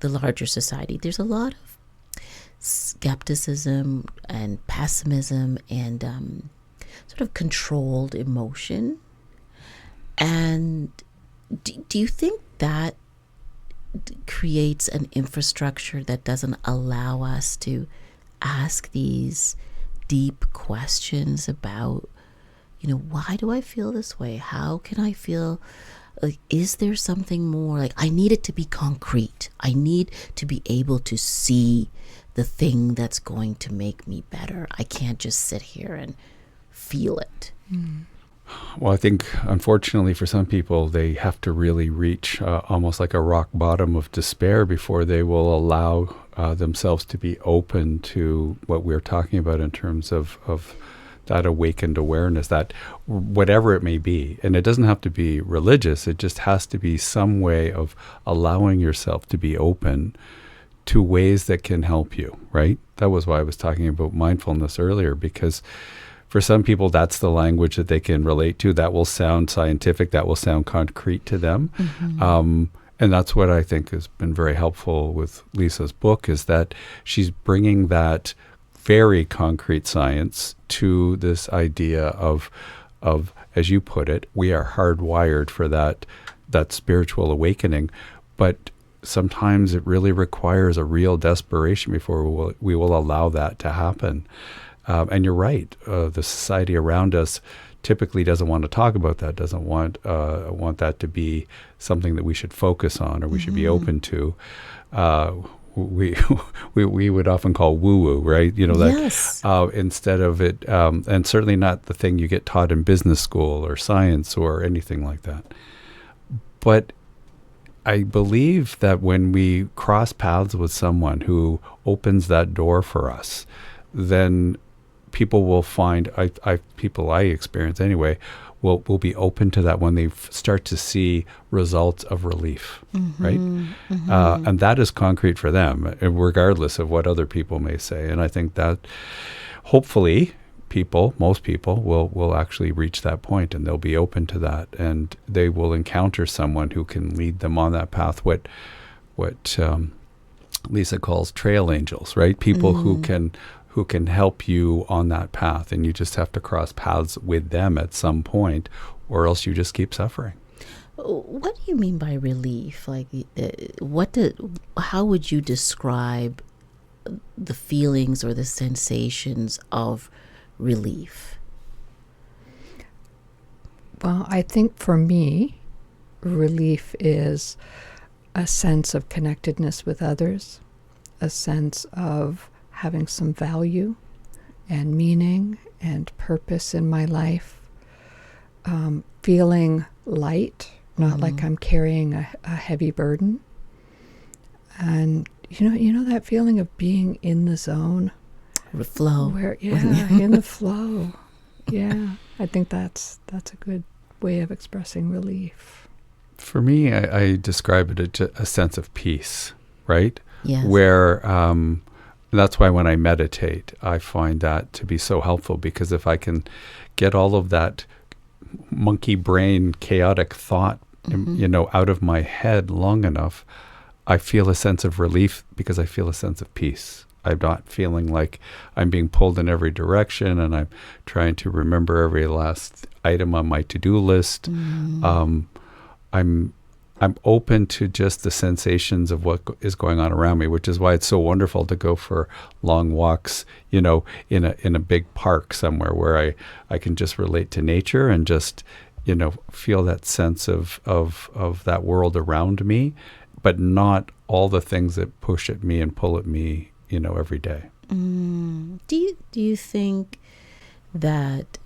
the larger society, there's a lot of skepticism and pessimism and sort of controlled emotion. And do you think that creates an infrastructure that doesn't allow us to ask these deep questions about, why do I feel this way? How can I feel? Like, is there something more? Like, I need it to be concrete. I need to be able to see the thing that's going to make me better. I can't just sit here and feel it. Well, I think, unfortunately, for some people, they have to really reach almost like a rock bottom of despair before they will allow themselves to be open to what we're talking about in terms of that awakened awareness, that whatever it may be. And it doesn't have to be religious. It just has to be some way of allowing yourself to be open to ways that can help you, right? That was why I was talking about mindfulness earlier, because for some people, that's the language that they can relate to. That will sound scientific. That will sound concrete to them. Mm-hmm. And that's what I think has been very helpful with Lisa's book, is that she's bringing that very concrete science to this idea of, as you put it, we are hardwired for that spiritual awakening. But sometimes it really requires a real desperation before we will allow that to happen. And you're right. The society around us typically doesn't want to talk about that, doesn't want that to be something that we should focus on or we should be open to. We would often call woo-woo, right? Yes. Instead of it, and certainly not the thing you get taught in business school or science or anything like that. But I believe that when we cross paths with someone who opens that door for us, then people will find, people I experience anyway, will be open to that when they start to see results of relief, right? Mm-hmm. And that is concrete for them, regardless of what other people may say. And I think that hopefully most people will actually reach that point, and they'll be open to that, and they will encounter someone who can lead them on that path. What Lisa calls trail angels, right? People who can help you on that path, and you just have to cross paths with them at some point, or else you just keep suffering. What do you mean by relief? Like, how would you describe the feelings or the sensations of relief? Well, I think for me, relief is a sense of connectedness with others, a sense of having some value and meaning and purpose in my life, feeling light, not like I'm carrying a heavy burden. And you know that feeling of being in the zone, the flow. In the flow. Yeah, I think that's a good way of expressing relief. For me, I describe it as a sense of peace, right? Yes. Where that's why when I meditate, I find that to be so helpful, because if I can get all of that monkey brain chaotic thought, out of my head long enough, I feel a sense of relief because I feel a sense of peace. I'm not feeling like I'm being pulled in every direction and I'm trying to remember every last item on my to-do list. I'm open to just the sensations of what is going on around me, which is why it's so wonderful to go for long walks, in a big park somewhere where I can just relate to nature and just, feel that sense of that world around me, but not all the things that push at me and pull at me, every day. Do you think that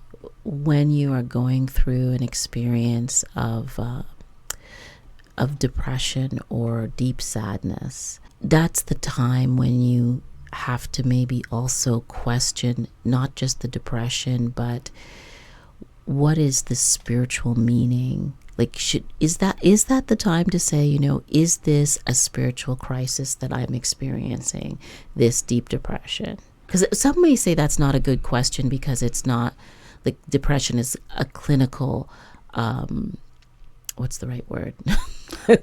when you are going through an experience of depression or deep sadness, that's the time when you have to maybe also question not just the depression, but what is the spiritual meaning? Like, is that the time to say, is this a spiritual crisis that I'm experiencing, this deep depression? Because some may say that's not a good question because it's not, like, depression is a clinical, what's the right word?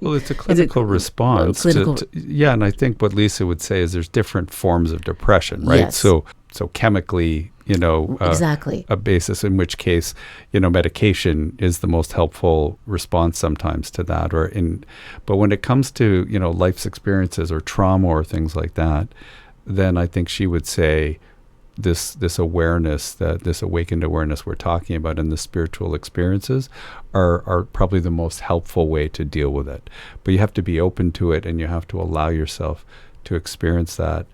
Well, it's a clinical response. Yeah, and I think what Lisa would say is there's different forms of depression, right? Yes. So chemically, Exactly. a basis, in which case, medication is the most helpful response sometimes to that. But when it comes to, life's experiences or trauma or things like that, then I think she would say this awareness, that this awakened awareness we're talking about, and the spiritual experiences are probably the most helpful way to deal with it. But you have to be open to it, and you have to allow yourself to experience that.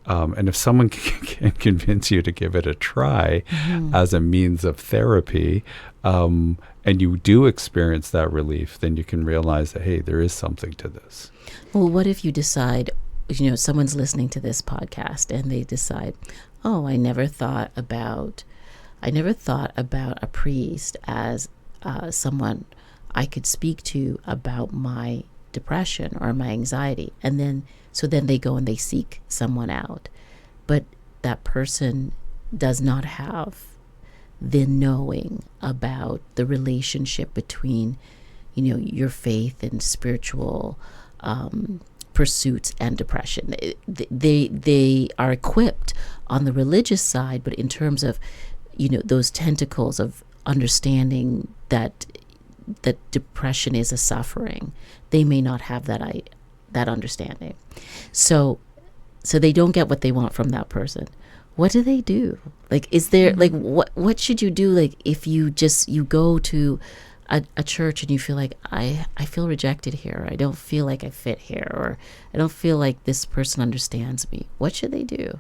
And if someone can convince you to give it a try as a means of therapy, and you do experience that relief, then you can realize that, hey, there is something to this. Well, what if you decide, someone's listening to this podcast and they decide, oh, I never thought about a priest as someone I could speak to about my depression or my anxiety. And then they go and they seek someone out. But that person does not have the knowing about the relationship between, your faith and spiritual pursuits and depression. They are equipped on the religious side, but in terms of, those tentacles of understanding that depression is a suffering, they may not have that understanding. So they don't get what they want from that person. What do they do? Like, is there what should you do? Like, if you go to a church and you feel like, I feel rejected here, or I don't feel like I fit here, or I don't feel like this person understands me. What should they do?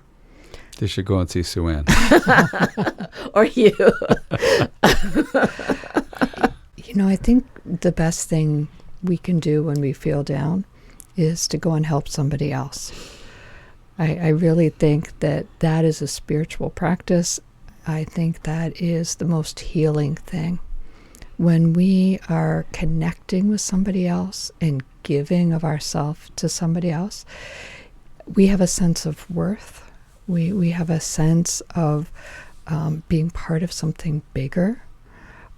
They should go and see Sue-Ann. Or you. I think the best thing we can do when we feel down is to go and help somebody else. I really think that is a spiritual practice. I think that is the most healing thing. When we are connecting with somebody else and giving of ourselves to somebody else, we have a sense of worth. We have a sense of being part of something bigger,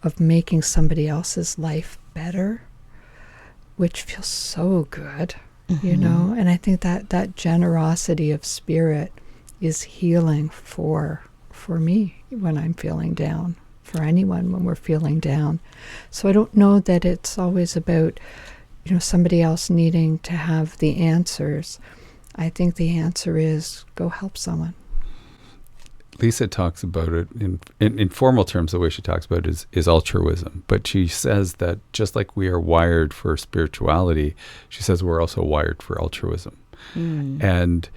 of making somebody else's life better, which feels so good, And I think that generosity of spirit is healing for me when I'm feeling down, for anyone when we're feeling down. So I don't know that it's always about, somebody else needing to have the answers. I think the answer is go help someone. Lisa talks about it in formal terms. The way she talks about it is altruism. But she says that just like we are wired for spirituality, she says we're also wired for altruism. And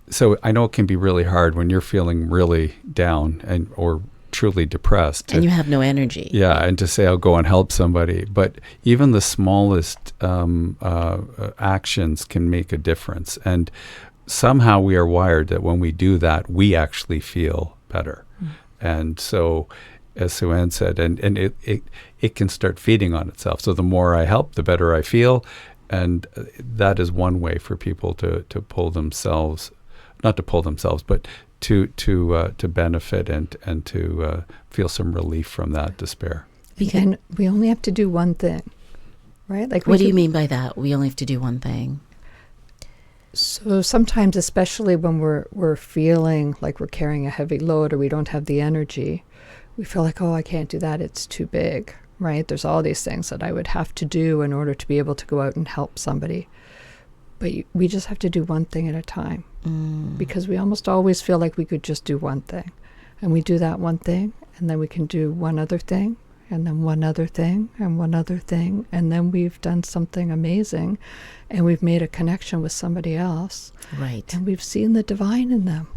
so I know it can be really hard when you're feeling really down or truly depressed. And you have no energy. Yeah, and to say, I'll go and help somebody. But even the smallest actions can make a difference. And somehow we are wired that when we do that, we actually feel better. And so, as Sue-Ann said, and it can start feeding on itself. So the more I help, the better I feel. And that is one way for people to pull themselves, not to pull themselves, but to benefit and to feel some relief from that despair. And we only have to do one thing, right? Like, what do you mean by that? We only have to do one thing. So sometimes, especially when we're feeling like we're carrying a heavy load or we don't have the energy, we feel like, oh, I can't do that. It's too big, right? There's all these things that I would have to do in order to be able to go out and help somebody. But we just have to do one thing at a time, because we almost always feel like we could just do one thing. And we do that one thing, and then we can do one other thing, and then one other thing, and one other thing. And then we've done something amazing, and we've made a connection with somebody else. Right. And we've seen the divine in them.